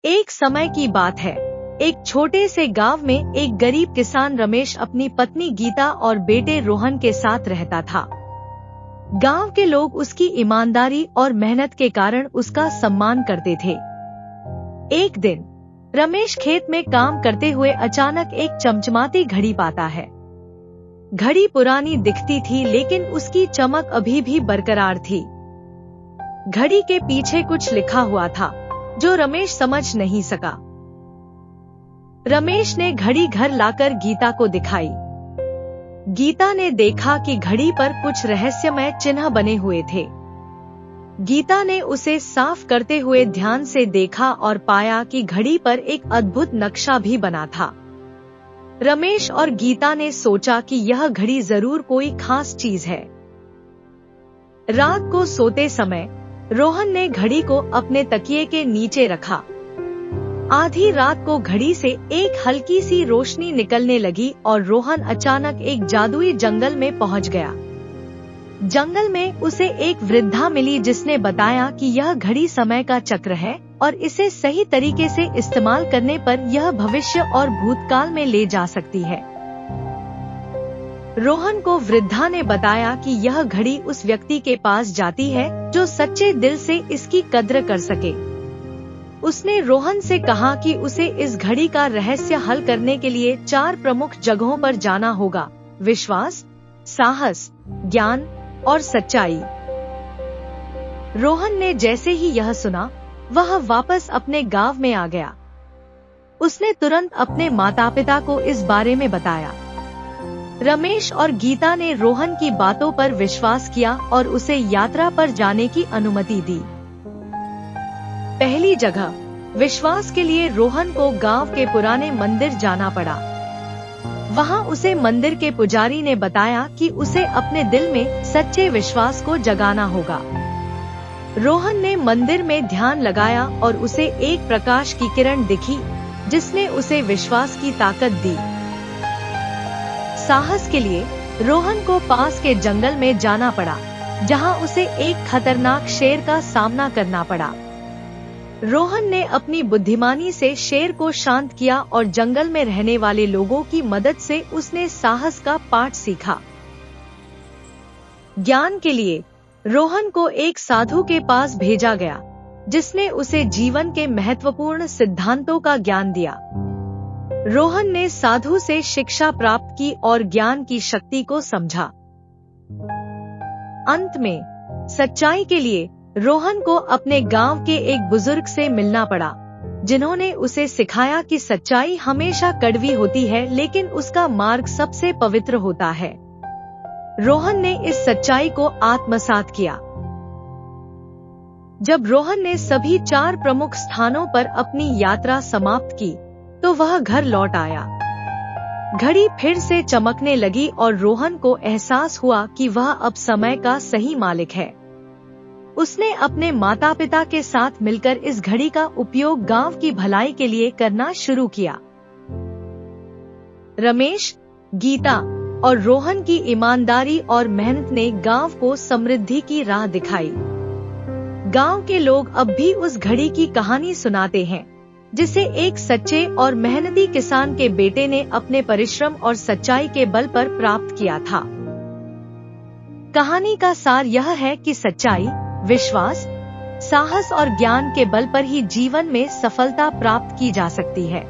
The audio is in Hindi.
एक समय की बात है। एक छोटे से गांव में एक गरीब किसान रमेश अपनी पत्नी गीता और बेटे रोहन के साथ रहता था। गांव के लोग उसकी ईमानदारी और मेहनत के कारण उसका सम्मान करते थे। एक दिन रमेश खेत में काम करते हुए अचानक एक चमचमाती घड़ी पाता है। घड़ी पुरानी दिखती थी, लेकिन उसकी चमक अभी भी बरकरार थी। घड़ी के पीछे कुछ लिखा हुआ था जो रमेश समझ नहीं सका। रमेश ने घड़ी घर लाकर गीता को दिखाई। गीता ने देखा कि घड़ी पर कुछ रहस्यमय चिन्ह बने हुए थे। गीता ने उसे साफ करते हुए ध्यान से देखा और पाया कि घड़ी पर एक अद्भुत नक्शा भी बना था। रमेश और गीता ने सोचा कि यह घड़ी जरूर कोई खास चीज है। रात को सोते समय रोहन ने घड़ी को अपने तकिए के नीचे रखा। आधी रात को घड़ी से एक हल्की सी रोशनी निकलने लगी और रोहन अचानक एक जादुई जंगल में पहुंच गया। जंगल में उसे एक वृद्धा मिली जिसने बताया कि यह घड़ी समय का चक्र है और इसे सही तरीके से इस्तेमाल करने पर यह भविष्य और भूतकाल में ले जा सकती है। रोहन को वृद्धा ने बताया कि यह घड़ी उस व्यक्ति के पास जाती है जो सच्चे दिल से इसकी कद्र कर सके। उसने रोहन से कहा कि उसे इस घड़ी का रहस्य हल करने के लिए 4 प्रमुख जगहों पर जाना होगा: विश्वास, साहस, ज्ञान और सच्चाई। रोहन ने जैसे ही यह सुना, वह वापस अपने गांव में आ गया। उसने तुरंत अपने माता पिता को इस बारे में बताया। रमेश और गीता ने रोहन की बातों पर विश्वास किया और उसे यात्रा पर जाने की अनुमति दी। पहली जगह, विश्वास के लिए रोहन को गांव के पुराने मंदिर जाना पड़ा। वहां उसे मंदिर के पुजारी ने बताया कि उसे अपने दिल में सच्चे विश्वास को जगाना होगा। रोहन ने मंदिर में ध्यान लगाया और उसे एक प्रकाश की किरण दिखी जिसने उसे विश्वास की ताकत दी। साहस के लिए रोहन को पास के जंगल में जाना पड़ा, जहां उसे एक खतरनाक शेर का सामना करना पड़ा। रोहन ने अपनी बुद्धिमानी से शेर को शांत किया और जंगल में रहने वाले लोगों की मदद से उसने साहस का पाठ सीखा। ज्ञान के लिए रोहन को एक साधु के पास भेजा गया, जिसने उसे जीवन के महत्वपूर्ण सिद्धांतों का ज्ञान दिया। रोहन ने साधु से शिक्षा प्राप्त की और ज्ञान की शक्ति को समझा। अंत में सच्चाई के लिए रोहन को अपने गांव के एक बुजुर्ग से मिलना पड़ा, जिन्होंने उसे सिखाया कि सच्चाई हमेशा कड़वी होती है, लेकिन उसका मार्ग सबसे पवित्र होता है। रोहन ने इस सच्चाई को आत्मसात किया। जब रोहन ने सभी 4 प्रमुख स्थानों पर अपनी यात्रा समाप्त की, तो वह घर लौट आया। घड़ी फिर से चमकने लगी और रोहन को एहसास हुआ कि वह अब समय का सही मालिक है। उसने अपने माता पिता के साथ मिलकर इस घड़ी का उपयोग गांव की भलाई के लिए करना शुरू किया। रमेश, गीता और रोहन की ईमानदारी और मेहनत ने गांव को समृद्धि की राह दिखाई। गांव के लोग अब भी उस घड़ी की कहानी सुनाते हैं, जिसे एक सच्चे और मेहनती किसान के बेटे ने अपने परिश्रम और सच्चाई के बल पर प्राप्त किया था। कहानी का सार यह है कि सच्चाई, विश्वास, साहस और ज्ञान के बल पर ही जीवन में सफलता प्राप्त की जा सकती है।